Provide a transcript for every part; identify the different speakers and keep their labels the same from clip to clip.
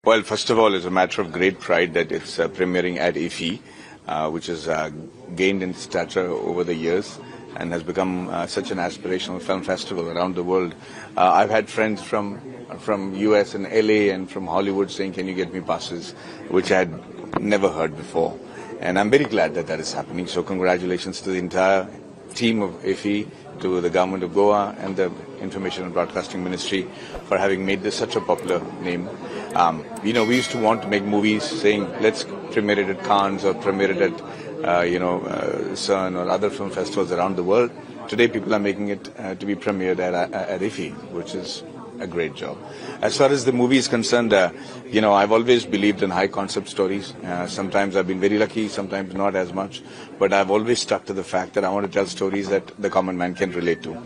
Speaker 1: Well, first of all, it's a matter of great pride that it's premiering at IFFI, which has gained in stature over the years and has become such an aspirational film festival around the world. I've had friends from US and LA and from Hollywood saying, "Can you get me passes?" which I had never heard before. And I'm very glad that that is happening. So congratulations to the entire team of IFFI, to the government of Goa and the Information and Broadcasting Ministry for having made this such a popular name. We used to want to make movies saying, let's premiere it at Cannes or premiere it at, CERN or other film festivals around the world. Today people are making it to be premiered at IFFI, which is a great job. As far as the movie is concerned, I've always believed in high concept stories. Sometimes I've been very lucky, sometimes not as much. But I've always stuck to the fact that I want to tell stories that the common man can relate to.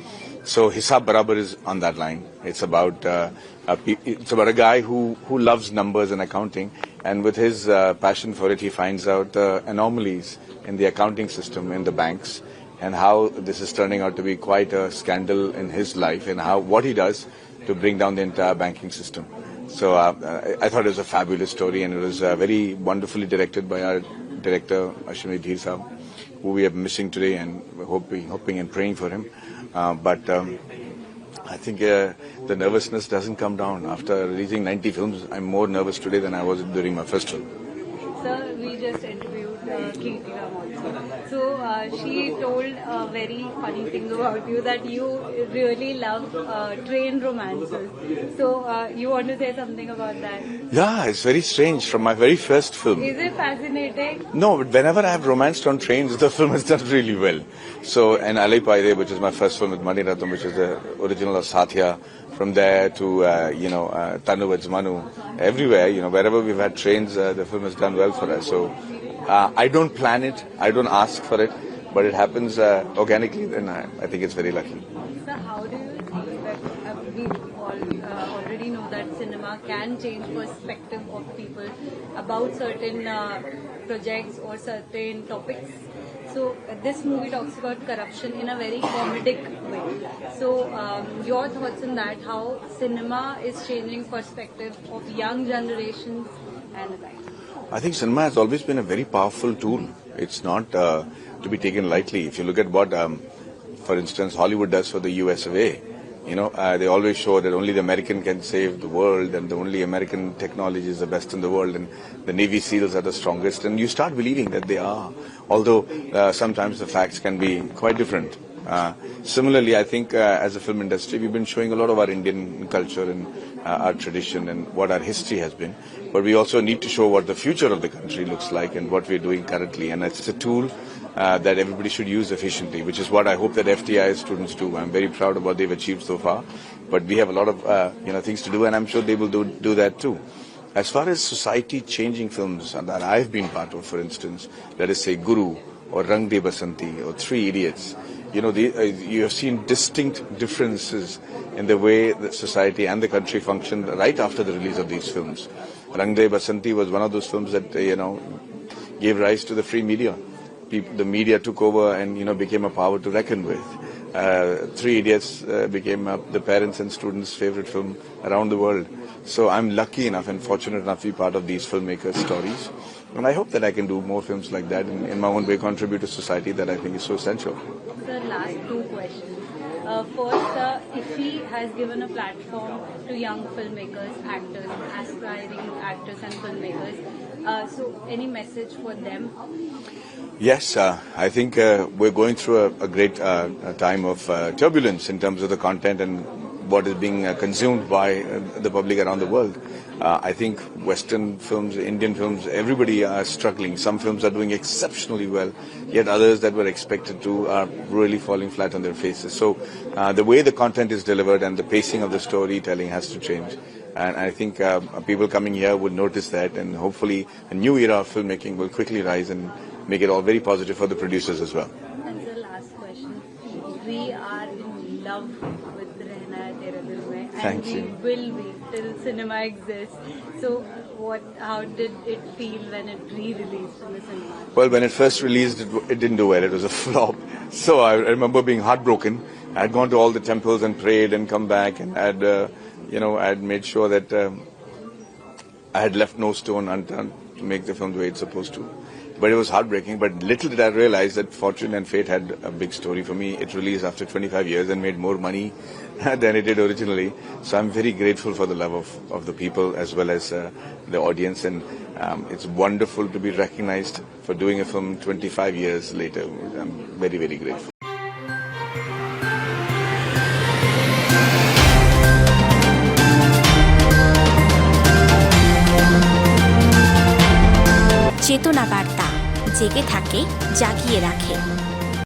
Speaker 1: So Hisab Barabar is on that line. It's about a guy who loves numbers and accounting, and with his passion for it, he finds out anomalies in the accounting system in the banks, and how this is turning out to be quite a scandal in his life, and what he does to bring down the entire banking system. So I thought it was a fabulous story, and it was very wonderfully directed by our director Ashwini Dheer Saab, who we are missing today, and hoping and praying for him. But I think the nervousness doesn't come down. After releasing 90 films, I'm more nervous today than I was during my first film.
Speaker 2: Sir, we just interviewed Kirti Ram also. So she told a very funny thing about you, that you really love train romances. So you want to say something about that?
Speaker 1: Yeah, it's very strange. From my very first film.
Speaker 2: Is it fascinating?
Speaker 1: No, but whenever I have romanced on trains, the film has done really well. So, and Alai Paide, which is my first film with Mani Ratnam, which is the original of Satya, from there to, Tanu Veds Manu, everywhere, wherever we've had trains, the film has done well for us. So, I don't plan it, I don't ask for it, but it happens organically, then I think it's very lucky.
Speaker 2: So how do you think that we all already know that cinema can change perspective of people about certain projects or certain topics? So this movie talks about corruption in a very comedic way. So your thoughts on that, how cinema is changing perspective of young generations and the like?
Speaker 1: I think cinema has always been a very powerful tool. It's not to be taken lightly. If you look at what, for instance, Hollywood does for the US of A, they always show that only the American can save the world, and the only American technology is the best in the world, and the Navy SEALs are the strongest, and you start believing that they are, although sometimes the facts can be quite different. Similarly, I think as a film industry, we've been showing a lot of our Indian culture and our tradition and what our history has been, but we also need to show what the future of the country looks like and what we're doing currently, and it's a tool that everybody should use efficiently, which is what I hope that FTI students do. I'm very proud of what they've achieved so far, but we have a lot of things to do, and I'm sure they will do that too. As far as society changing films that I've been part of, for instance, let us say Guru or Rang De Basanti or Three Idiots, you have seen distinct differences in the way that society and the country functioned right after the release of these films. Rang De Basanti was one of those films that gave rise to the free media. The media took over and became a power to reckon with. Three Idiots became the parents and students' favorite film around the world. So I'm lucky enough and fortunate enough to be part of these filmmakers' stories. And I hope that I can do more films like that and in my own way contribute to society that I think is so essential.
Speaker 2: Sir, last two questions. First, IFFI has given a platform to young filmmakers, actors, aspiring actors and filmmakers. So any message for them?
Speaker 1: Yes, I think we're going through a great time of turbulence in terms of the content and what is being consumed by the public around the world. I think Western films, Indian films, everybody are struggling. Some films are doing exceptionally well, yet others that were expected to are really falling flat on their faces. So the way the content is delivered and the pacing of the storytelling has to change. And I think people coming here would notice that, and hopefully a new era of filmmaking will quickly rise and make it all very positive for the producers as well.
Speaker 2: And the last question. We are in love with Rehna Hai Tere Dil Mein, and we will be till cinema exists. So how did it feel when it re-released in the cinema?
Speaker 1: Well, when it first released, it didn't do well. It was a flop. So I remember being heartbroken. I had gone to all the temples and prayed and come back, and I'd made sure that I had left no stone unturned to make the film the way it's supposed to. But it was heartbreaking. But little did I realize that Fortune and Fate had a big story for me. It released after 25 years and made more money than it did originally. So I'm very grateful for the love of the people as well as the audience. And it's wonderful to be recognized for doing a film 25 years later. I'm very, very grateful.
Speaker 3: চেতনা বার্তা জেগে থাকে, জাগিয়ে রাখে।